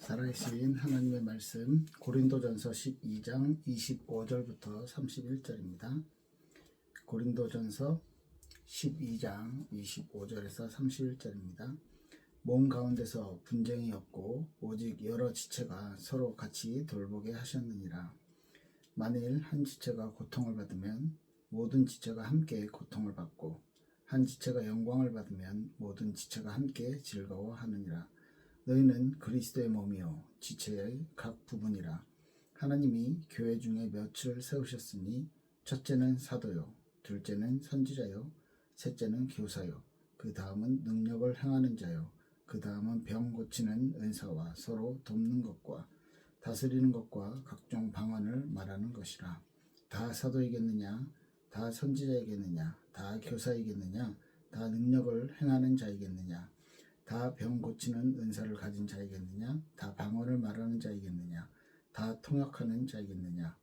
살아계신 하나님의 말씀 고린도전서 12장 25절부터 31절입니다. 고린도전서 12장 25절에서 31절입니다. 몸 가운데서 분쟁이 없고 오직 여러 지체가 서로 같이 돌보게 하셨느니라. 만일 한 지체가 고통을 받으면 모든 지체가 함께 고통을 받고 한 지체가 영광을 받으면 모든 지체가 함께 즐거워하느니라. 너희는 그리스도의 몸이요 지체의 각 부분이라. 하나님이 교회 중에 몇을 세우셨으니 첫째는 사도요, 둘째는 선지자요, 셋째는 교사요, 그 다음은 능력을 행하는 자요, 그 다음은 병 고치는 은사와 서로 돕는 것과 다스리는 것과 각종 방언을 말하는 것이라. 다 사도이겠느냐? 다 선지자이겠느냐? 다 교사이겠느냐? 다 능력을 행하는 자이겠느냐? 다 병 고치는 은사를 가진 자이겠느냐? 다 방언을 말하는 자이겠느냐? 다 통역하는 자이겠느냐?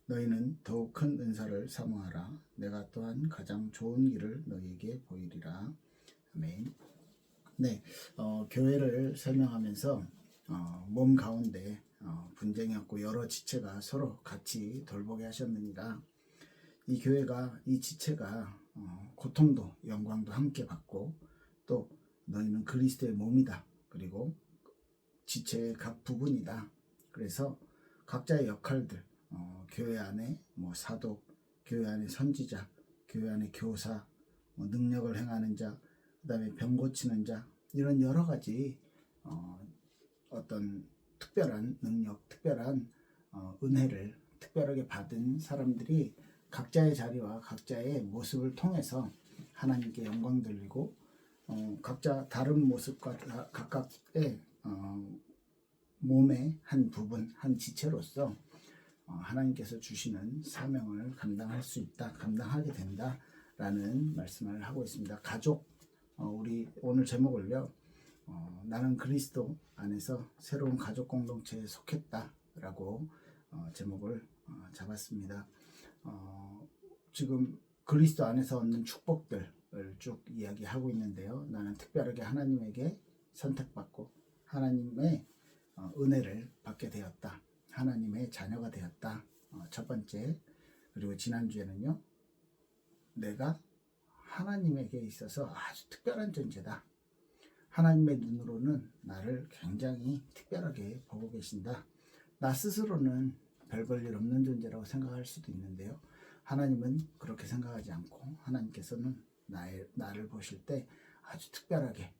너희는 더욱 큰 은사를 사모하라. 내가 또한 가장 좋은 길을 너희에게 보이리라. 아멘. 네, 교회를 설명하면서 몸 가운데 분쟁이 없고 여러 지체가 서로 같이 돌보게 하셨느니라. 이 교회가, 이 지체가 고통도 영광도 함께 받고, 또 너희는 그리스도의 몸이다. 그리고 지체의 각 부분이다. 그래서 각자의 역할들, 교회 안에 사도, 교회 안에 선지자, 교회 안에 교사, 능력을 행하는 자, 그 다음에 병 고치는 자, 이런 여러 가지 어떤 특별한 능력, 특별한 은혜를 특별하게 받은 사람들이 각자의 자리와 각자의 모습을 통해서 하나님께 영광 돌리고, 각자 다른 모습과 각각의 몸의 한 부분, 한 지체로서 하나님께서 주시는 사명을 감당할 수 있다, 감당하게 된다라는 말씀을 하고 있습니다. 가족, 우리 오늘 제목을요, 나는 그리스도 안에서 새로운 가족 공동체에 속했다라고 제목을 잡았습니다. 지금 그리스도 안에서 얻는 축복들을 쭉 이야기하고 있는데요. 나는 특별하게 하나님에게 선택받고 하나님의 은혜를 받게 되었다. 하나님의 자녀가 되었다. 첫 번째. 그리고 지난주에는요, 내가 하나님에게 있어서 아주 특별한 존재다. 하나님의 눈으로는 나를 굉장히 특별하게 보고 계신다. 나 스스로는 별 볼 일 없는 존재라고 생각할 수도 있는데요. 하나님은 그렇게 생각하지 않고 하나님께서는 나를 보실 때 아주 특별하게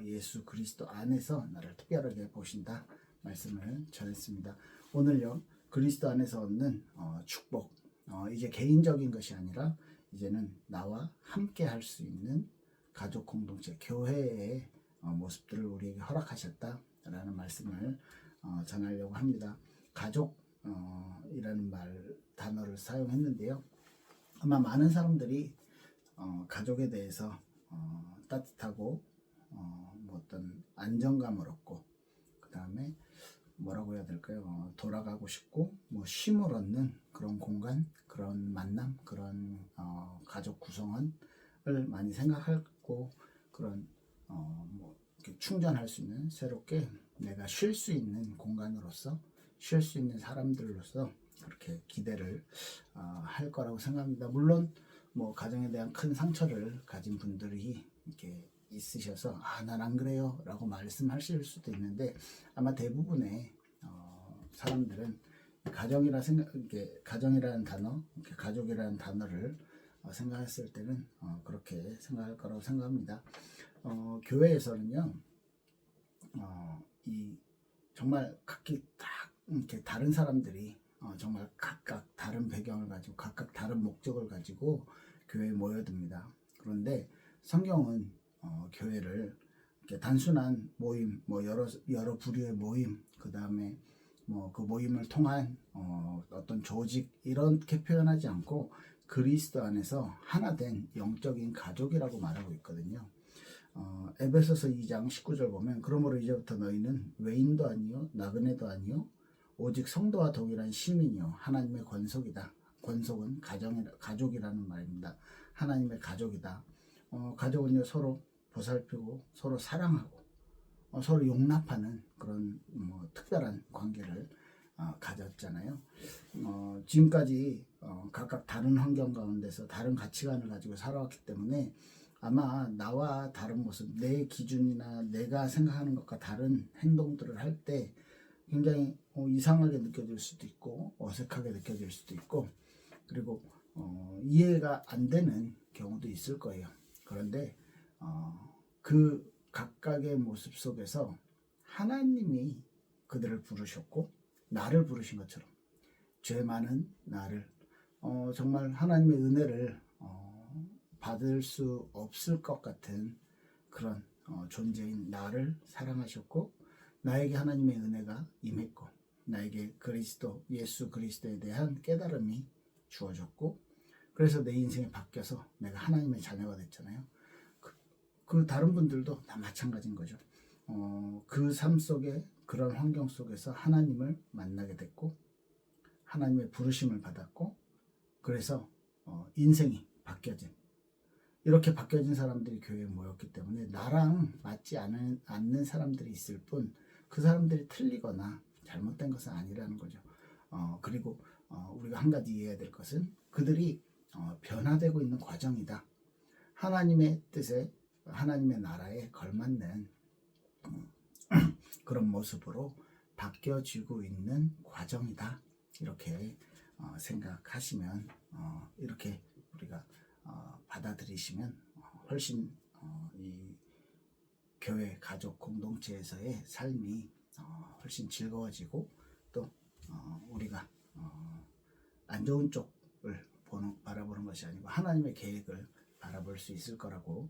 예수 그리스도 안에서 나를 특별하게 보신다 말씀을 전했습니다. 오늘요, 그리스도 안에서 얻는 축복, 이제 개인적인 것이 아니라 이제는 나와 함께 할 수 있는 가족 공동체, 교회의 모습들을 우리에게 허락하셨다라는 말씀을 전하려고 합니다. 가족 이라는 단어를 사용했는데요. 아마 많은 사람들이 가족에 대해서 따뜻하고 어떤 안정감을 얻고, 그 다음에 뭐라고 해야 될까요? 돌아가고 싶고 쉼을 얻는 그런 공간, 그런 만남, 그런 가족 구성원을 많이 생각하고, 그런 이렇게 충전할 수 있는, 새롭게 내가 쉴 수 있는 공간으로서, 쉴 수 있는 사람들로서 그렇게 기대를 할 거라고 생각합니다. 물론 가정에 대한 큰 상처를 가진 분들이 이렇게 있으셔서 난 안 그래요 라고 말씀하실 수도 있는데, 아마 대부분의 사람들은 가정이라는 단어, 가족이라는 단어를 생각했을 때는 그렇게 생각할 거라고 생각합니다. 교회에서는요, 정말 각기 딱 이렇게 다른 사람들이 정말 각각 다른 배경을 가지고 각각 다른 목적을 가지고 교회에 모여듭니다. 그런데 성경은 교회를 이렇게 단순한 모임, 여러 부류의 모임, 그 다음에 그 모임을 통한 어떤 조직, 이렇게 표현하지 않고 그리스도 안에서 하나 된 영적인 가족이라고 말하고 있거든요. 에베소서 2장 19절 보면, 그러므로 이제부터 너희는 외인도 아니요 나그네도 아니요 오직 성도와 동일한 시민이요 하나님의 권속이다. 권속은 가족이라는 말입니다. 하나님의 가족이다. 가족은요, 서로 보살피고 서로 사랑하고 서로 용납하는 그런 특별한 관계를 가졌잖아요. 지금까지 각각 다른 환경 가운데서 다른 가치관을 가지고 살아왔기 때문에 아마 나와 다른 모습, 내 기준이나 내가 생각하는 것과 다른 행동들을 할 때 굉장히 이상하게 느껴질 수도 있고 어색하게 느껴질 수도 있고 그리고 이해가 안 되는 경우도 있을 거예요. 그런데 그 각각의 모습 속에서 하나님이 그들을 부르셨고 나를 부르신 것처럼 죄 많은 나를 정말 하나님의 은혜를 받을 수 없을 것 같은 그런 존재인 나를 사랑하셨고 나에게 하나님의 은혜가 임했고 나에게 예수 그리스도에 대한 깨달음이 주어졌고 그래서 내 인생이 바뀌어서 내가 하나님의 자녀가 됐잖아요. 그 다른 분들도 다 마찬가지인 거죠. 그 삶 속에 그런 환경 속에서 하나님을 만나게 됐고 하나님의 부르심을 받았고 그래서 인생이 이렇게 바뀌어진 사람들이 교회에 모였기 때문에 나랑 맞지 않는 사람들이 있을 뿐 그 사람들이 틀리거나 잘못된 것은 아니라는 거죠. 그리고 우리가 한 가지 이해해야 될 것은 그들이 변화되고 있는 과정이다. 하나님의 뜻에 하나님의 나라에 걸맞는 그런 모습으로 바뀌어지고 있는 과정이다. 이렇게 생각하시면 이렇게 우리가 받아들이시면 훨씬 이 교회 가족 공동체에서의 삶이 훨씬 즐거워지고 또 우리가 안 좋은 쪽을 바라보는 것이 아니고 하나님의 계획을 바라볼 수 있을 거라고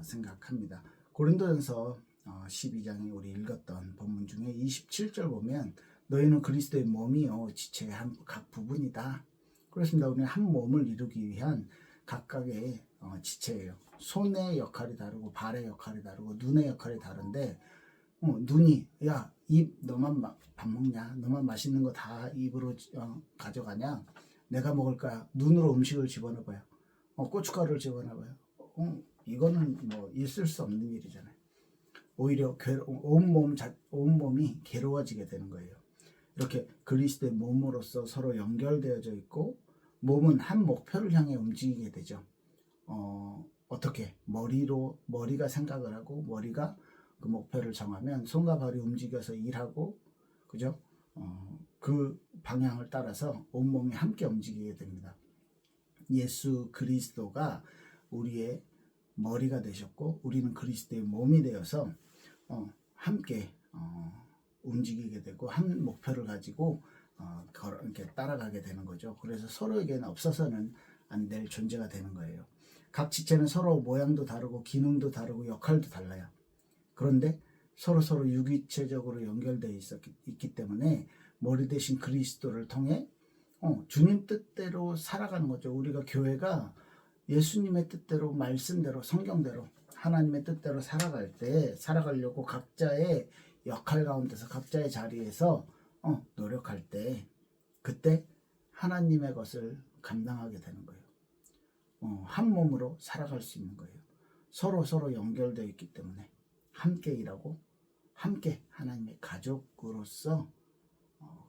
생각합니다. 고린도전서 12장에 우리 읽었던 본문 중에 27절 보면 너희는 그리스도의 몸이요 지체의 각 부분이다. 그렇습니다. 우리는 한 몸을 이루기 위한 각각의 지체예요. 손의 역할이 다르고 발의 역할이 다르고 눈의 역할이 다른데 눈이 야 입 너만 밥 먹냐? 너만 맛있는 거 다 입으로 가져가냐? 내가 먹을 거야. 눈으로 음식을 집어넣어봐요. 고춧가루를 집어넣어봐요. 이거는 뭐 있을 수 없는 일이잖아요. 오히려 온 몸이 괴로워지게 되는 거예요. 이렇게 그리스도의 몸으로서 서로 연결되어져 있고 몸은 한 목표를 향해 움직이게 되죠. 어떻게 머리가 생각을 하고 머리가 그 목표를 정하면 손과 발이 움직여서 일하고 그죠? 그 방향을 따라서 온몸이 함께 움직이게 됩니다. 예수 그리스도가 우리의 머리가 되셨고 우리는 그리스도의 몸이 되어서 함께 움직이게 되고 한 목표를 가지고 이렇게 따라가게 되는 거죠. 그래서 서로에게는 없어서는 안 될 존재가 되는 거예요. 각 지체는 서로 모양도 다르고 기능도 다르고 역할도 달라요. 그런데 서로 유기체적으로 연결되어 있기 때문에 머리 대신 그리스도를 통해 주님 뜻대로 살아가는 거죠. 우리가 교회가 예수님의 뜻대로 말씀대로 성경대로 하나님의 뜻대로 살아가려고 각자의 역할 가운데서 각자의 자리에서 노력할 때 그때 하나님의 것을 감당하게 되는 거예요. 한 몸으로 살아갈 수 있는 거예요. 서로 연결되어 있기 때문에 함께 일하고 함께 하나님의 가족으로서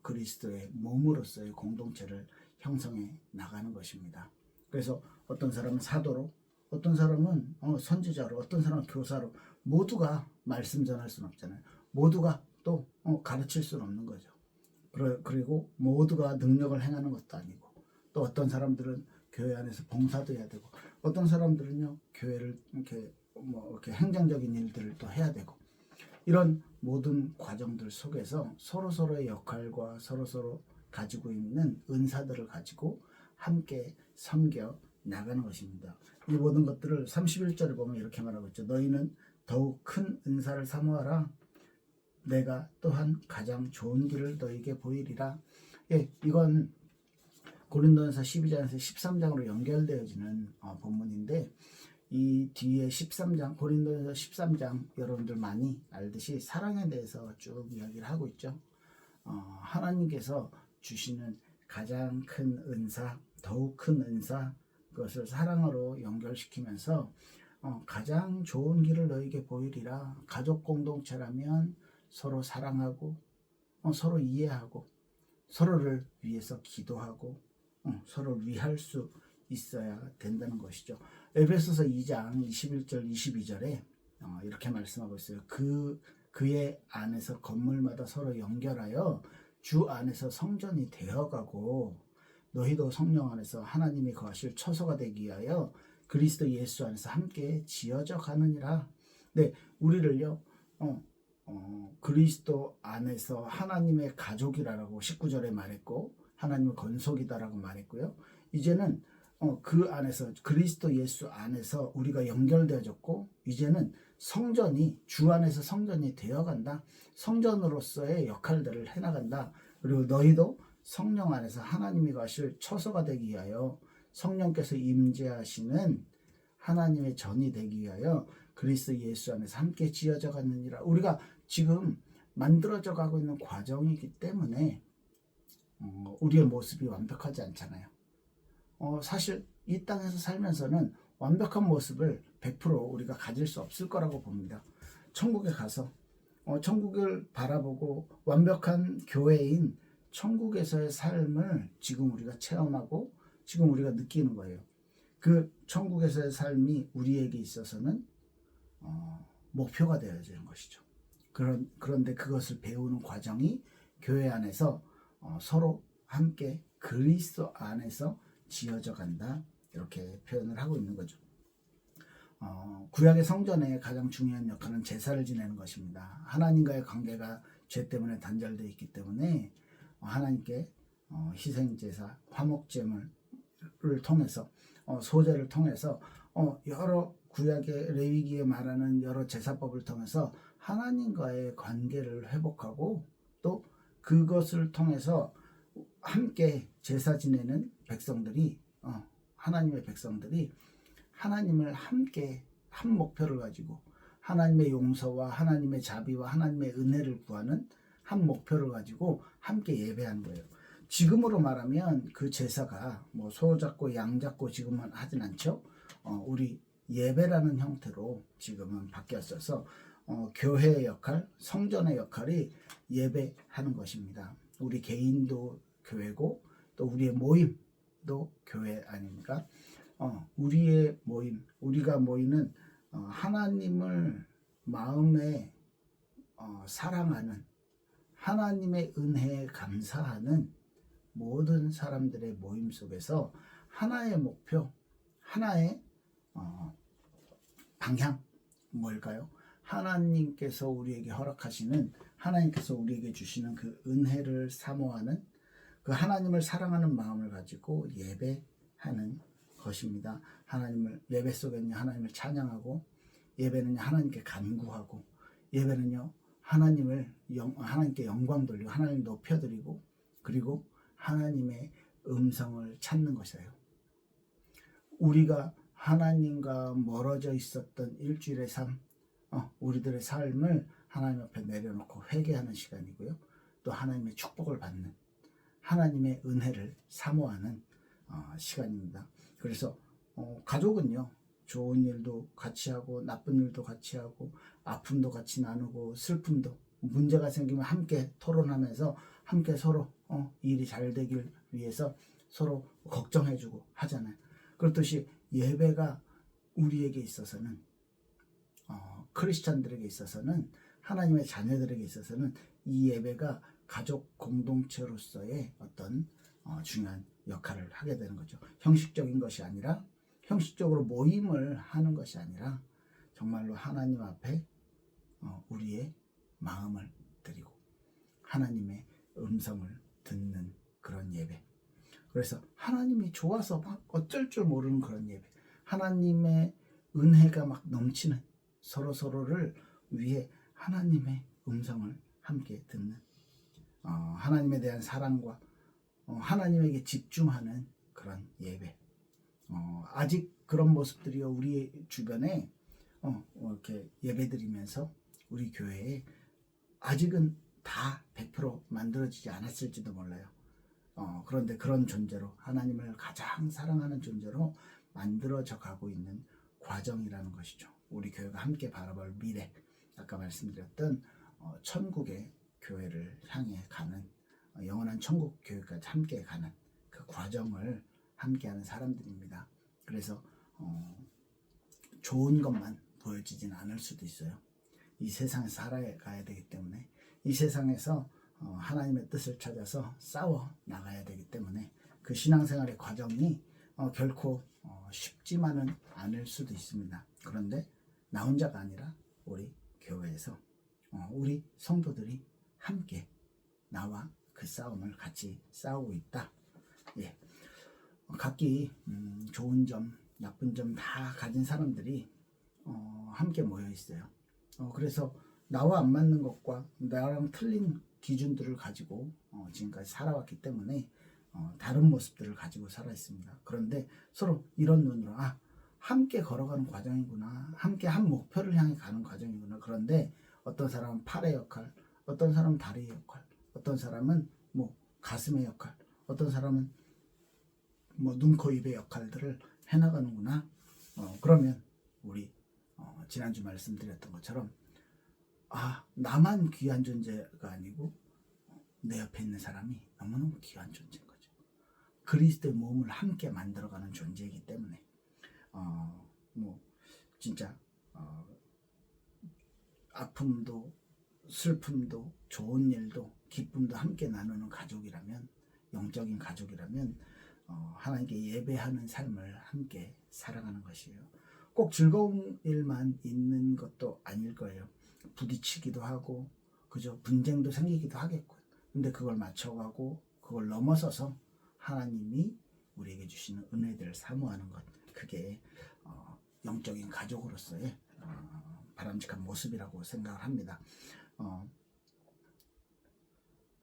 그리스도의 몸으로서의 공동체를 형성해 나가는 것입니다. 그래서 어떤 사람은 사도로, 어떤 사람은 선지자로, 어떤 사람은 교사로 모두가 말씀 전할 수는 없잖아요. 모두가 또 가르칠 수는 없는 거죠. 그리고 모두가 능력을 행하는 것도 아니고 또 어떤 사람들은 교회 안에서 봉사도 해야 되고 어떤 사람들은요 교회를 이렇게 행정적인 일들을 또 해야 되고 이런 모든 과정들 속에서 서로의 역할과 서로 가지고 있는 은사들을 가지고 함께 섬겨 나가는 것입니다. 이 모든 것들을 31절에 보면 이렇게 말하고 있죠. 너희는 더욱 큰 은사를 사모하라. 내가 또한 가장 좋은 길을 너희에게 보이리라. 예, 이건 고린도전서 12장에서 13장으로 연결되어지는 본문인데 이 뒤에 13장 고린도전서 13장 여러분들 많이 알듯이 사랑에 대해서 쭉 이야기를 하고 있죠. 하나님께서 주시는 가장 큰 은사, 더욱 큰 은사 그것을 사랑으로 연결시키면서 가장 좋은 길을 너에게 보이리라. 가족 공동체라면 서로 사랑하고 서로 이해하고 서로를 위해서 기도하고 서로를 위할 수 있어야 된다는 것이죠. 에베소서 2장 21절 22절에 이렇게 말씀하고 있어요. 그의 안에서 건물마다 서로 연결하여 주 안에서 성전이 되어가고 너희도 성령 안에서 하나님이 거하실 처소가 되기 위하여 그리스도 예수 안에서 함께 지어져 가느니라. 네, 우리를요 그리스도 안에서 하나님의 가족이라고 19절에 말했고 하나님의 건속이다라고 말했고요. 이제는 그 안에서 그리스도 예수 안에서 우리가 연결되어졌고 이제는 성전이 주 안에서 성전이 되어간다. 성전으로서의 역할들을 해나간다. 그리고 너희도 성령 안에서 하나님이 가실 처소가 되기 위하여 성령께서 임재하시는 하나님의 전이 되기 위하여 그리스도 예수 안에서 함께 지어져 갔느니라. 우리가 지금 만들어져 가고 있는 과정이기 때문에 우리의 모습이 완벽하지 않잖아요. 사실 이 땅에서 살면서는 완벽한 모습을 100% 우리가 가질 수 없을 거라고 봅니다. 천국에 가서 천국을 바라보고 완벽한 교회인 천국에서의 삶을 지금 우리가 체험하고 지금 우리가 느끼는 거예요. 그 천국에서의 삶이 우리에게 있어서는 목표가 되어야 되는 것이죠. 그런데 그것을 배우는 과정이 교회 안에서 서로 함께 그리스도 안에서 지어져 간다. 이렇게 표현을 하고 있는 거죠. 구약의 성전의 가장 중요한 역할은 제사를 지내는 것입니다. 하나님과의 관계가 죄 때문에 단절되어 있기 때문에 하나님께 희생제사, 화목제물을 통해서 소제를 통해서 여러 구약의 레위기에 말하는 여러 제사법을 통해서 하나님과의 관계를 회복하고 또 그것을 통해서 함께 제사 지내는 백성들이 하나님의 백성들이 하나님을 함께 한 목표를 가지고 하나님의 용서와 하나님의 자비와 하나님의 은혜를 구하는 한 목표를 가지고 함께 예배하는 거예요. 지금으로 말하면 그 제사가 뭐 소 잡고 양 잡고 지금은 하진 않죠. 우리 예배라는 형태로 지금은 바뀌었어서 교회의 역할, 성전의 역할이 예배하는 것입니다. 우리 개인도 교회고 또 우리의 모임도 교회 아닙니까? 우리의 모임, 우리가 모이는 하나님을 마음에 사랑하는 하나님의 은혜에 감사하는 모든 사람들의 모임 속에서 하나의 목표, 하나의 방향 뭘까요? 하나님께서 우리에게 허락하시는 하나님께서 우리에게 주시는 그 은혜를 사모하는 그 하나님을 사랑하는 마음을 가지고 예배하는 것입니다. 하나님을 예배 속에는요 하나님을 찬양하고 예배는 하나님께 간구하고 예배는요 하나님께 영광 돌리고 하나님을 높여드리고 그리고 하나님의 음성을 찾는 것이에요. 우리가 하나님과 멀어져 있었던 일주일의 삶, 우리들의 삶을 하나님 앞에 내려놓고 회개하는 시간이고요. 또 하나님의 축복을 받는 하나님의 은혜를 사모하는 시간입니다. 그래서 가족은요 좋은 일도 같이 하고 나쁜 일도 같이 하고 아픔도 같이 나누고 슬픔도 문제가 생기면 함께 토론하면서 함께 서로 일이 잘 되길 위해서 서로 걱정해주고 하잖아요. 그렇듯이 예배가 우리에게 있어서는 크리스찬들에게 있어서는 하나님의 자녀들에게 있어서는 이 예배가 가족 공동체로서의 어떤 중요한 역할을 하게 되는 거죠. 형식적인 것이 아니라 형식적으로 모임을 하는 것이 아니라 정말로 하나님 앞에 우리의 마음을 드리고 하나님의 음성을 듣는 그런 예배. 그래서 하나님이 좋아서 막 어쩔 줄 모르는 그런 예배. 하나님의 은혜가 막 넘치는 서로를 위해 하나님의 음성을 함께 듣는 하나님에 대한 사랑과 하나님에게 집중하는 그런 예배. 아직 그런 모습들이 우리 주변에 이렇게 예배드리면서 우리 교회에 아직은 다 100% 만들어지지 않았을지도 몰라요. 그런데 그런 존재로 하나님을 가장 사랑하는 존재로 만들어져 가고 있는 과정이라는 것이죠. 우리 교회가 함께 바라볼 미래, 아까 말씀드렸던 천국의 교회를 향해 가는 영원한 천국 교회까지 함께 가는 그 과정을 함께하는 사람들입니다. 그래서 좋은 것만 보여지지는 않을 수도 있어요. 이 세상에서 살아가야 되기 때문에, 이 세상에서 하나님의 뜻을 찾아서 싸워 나가야 되기 때문에 그 신앙생활의 과정이 결코 쉽지만은 않을 수도 있습니다. 그런데 나 혼자가 아니라 우리 교회에서 우리 성도들이 함께 나와 그 싸움을 같이 싸우고 있다. 예. 각기 좋은 점, 나쁜 점 다 가진 사람들이 함께 모여 있어요. 그래서 나와 안 맞는 것과 나랑 틀린 기준들을 가지고 지금까지 살아왔기 때문에 다른 모습들을 가지고 살아 있습니다. 그런데 서로 이런 눈으로 함께 걸어가는 과정이구나, 함께 한 목표를 향해 가는 과정이구나. 그런데 어떤 사람은 팔의 역할, 어떤 사람은 다리의 역할, 어떤 사람은 뭐 가슴의 역할, 어떤 사람은 뭐 눈, 코, 입의 역할들을 해나가는구나. 그러면 우리 지난주 말씀드렸던 것처럼 나만 귀한 존재가 아니고 내 옆에 있는 사람이 너무너무 귀한 존재인 거죠. 그리스도의 몸을 함께 만들어가는 존재이기 때문에 뭐 진짜 아픔도 슬픔도 좋은 일도 기쁨도 함께 나누는 가족이라면, 영적인 가족이라면 하나님께 예배하는 삶을 함께 살아가는 것이에요. 꼭 즐거운 일만 있는 것도 아닐 거예요. 부딪히기도 하고 그죠, 분쟁도 생기기도 하겠고요. 근데 그걸 맞춰가고 그걸 넘어서서 하나님이 우리에게 주시는 은혜들을 사모하는 것, 그게 영적인 가족으로서의 바람직한 모습이라고 생각을 합니다.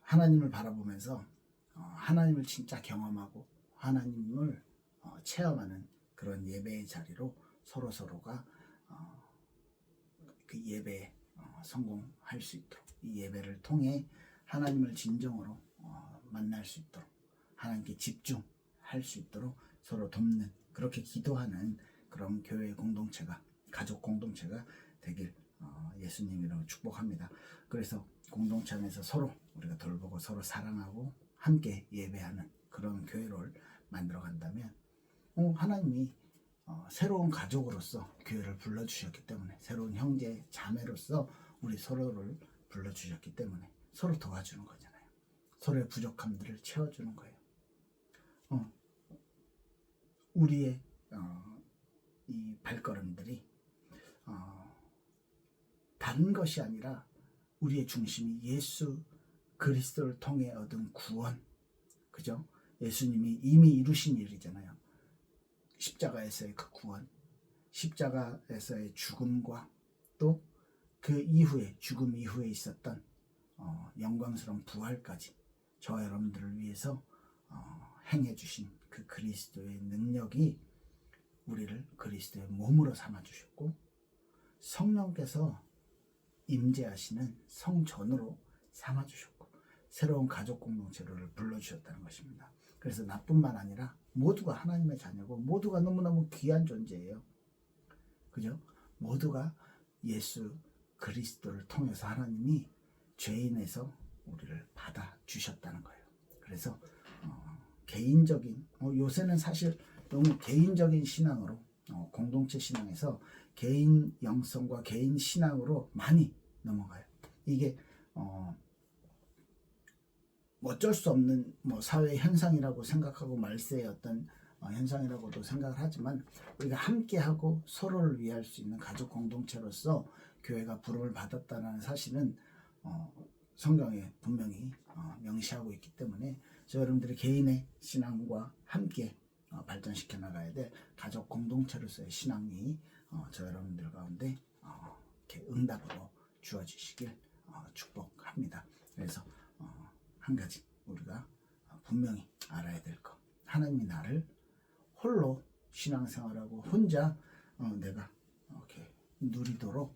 하나님을 바라보면서 하나님을 진짜 경험하고 하나님을 체험하는 그런 예배의 자리로 서로가 그 예배에 성공할 수 있도록, 이 예배를 통해 하나님을 진정으로 만날 수 있도록, 하나님께 집중할 수 있도록 서로 돕는, 그렇게 기도하는 그런 교회 공동체가, 가족 공동체가 되길 예수님 이름으로 축복합니다. 그래서 공동체 안에서 서로 우리가 돌보고 서로 사랑하고 함께 예배하는 그런 교회를 만들어 간다면 하나님이 새로운 가족으로서 교회를 불러주셨기 때문에, 새로운 형제 자매로서 우리 서로를 불러주셨기 때문에 서로 도와주는 거잖아요. 서로의 부족함들을 채워주는 거예요. 우리의 이 발걸음들이 다른 것이 아니라 우리의 중심이 예수 그리스도를 통해 얻은 구원, 그죠? 예수님이 이미 이루신 일이잖아요. 십자가에서의 그 구원, 십자가에서의 죽음과 또 그 이후에, 죽음 이후에 있었던 영광스러운 부활까지 저와 여러분들을 위해서 행해 주신 그 그리스도의 능력이 우리를 그리스도의 몸으로 삼아 주셨고, 성령께서 임재하시는 성전으로 삼아 주셨고, 새로운 가족 공동체를 불러주셨다는 것입니다. 그래서 나뿐만 아니라 모두가 하나님의 자녀고 모두가 너무너무 귀한 존재예요. 그죠? 모두가 예수 그리스도를 통해서 하나님이 죄인에서 우리를 받아주셨다는 거예요. 그래서 개인적인, 요새는 사실 너무 개인적인 신앙으로, 공동체 신앙에서 개인 영성과 개인 신앙으로 많이 넘어가요. 이게 어쩔 수 없는 사회 현상이라고 생각하고, 말세의 어떤 현상이라고도 생각을 하지만, 우리가 함께하고 서로를 위할 수 있는 가족 공동체로서 교회가 부름을 받았다는 사실은 성경에 분명히 명시하고 있기 때문에, 저 여러분들이 개인의 신앙과 함께 발전시켜 나가야 될 가족 공동체로서의 신앙이 저 여러분들 가운데 이렇게 응답으로 주어지시길 축복합니다. 그래서 한 가지 우리가 분명히 알아야 될 것, 하나님이 나를 홀로 신앙생활하고 혼자 내가 이렇게 누리도록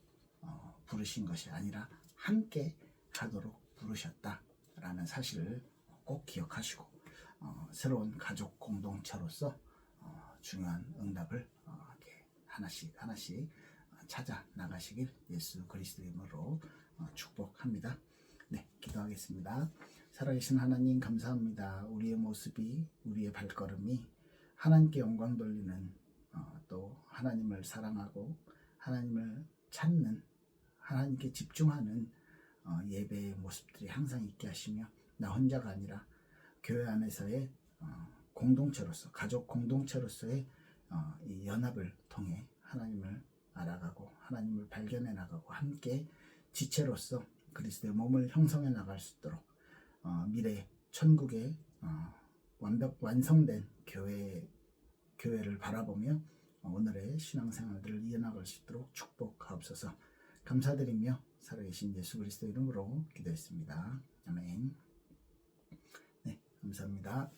부르신 것이 아니라 함께 하도록 부르셨다라는 사실을 꼭 기억하시고 새로운 가족 공동체로서 중요한 응답을 이렇게 하나씩 찾아 나가시길 예수 그리스도의 이름으로 축복합니다. 네, 기도하겠습니다. 살아계신 하나님 감사합니다. 우리의 모습이, 우리의 발걸음이 하나님께 영광 돌리는 또 하나님을 사랑하고 하나님을 찾는, 하나님께 집중하는 예배의 모습들이 항상 있게 하시며, 나 혼자가 아니라 교회 안에서의 공동체로서, 가족 공동체로서의 이 연합을 통해 하나님을 알아가고 하나님을 발견해 나가고 함께 지체로서 그리스도의 몸을 형성해 나갈 수 있도록 미래 천국의 완성된 교회를 바라보며 오늘의 신앙생활들을 이어나갈 수 있도록 축복하옵소서. 감사드리며 살아계신 예수 그리스도 이름으로 기도했습니다. 아멘. 네, 감사합니다.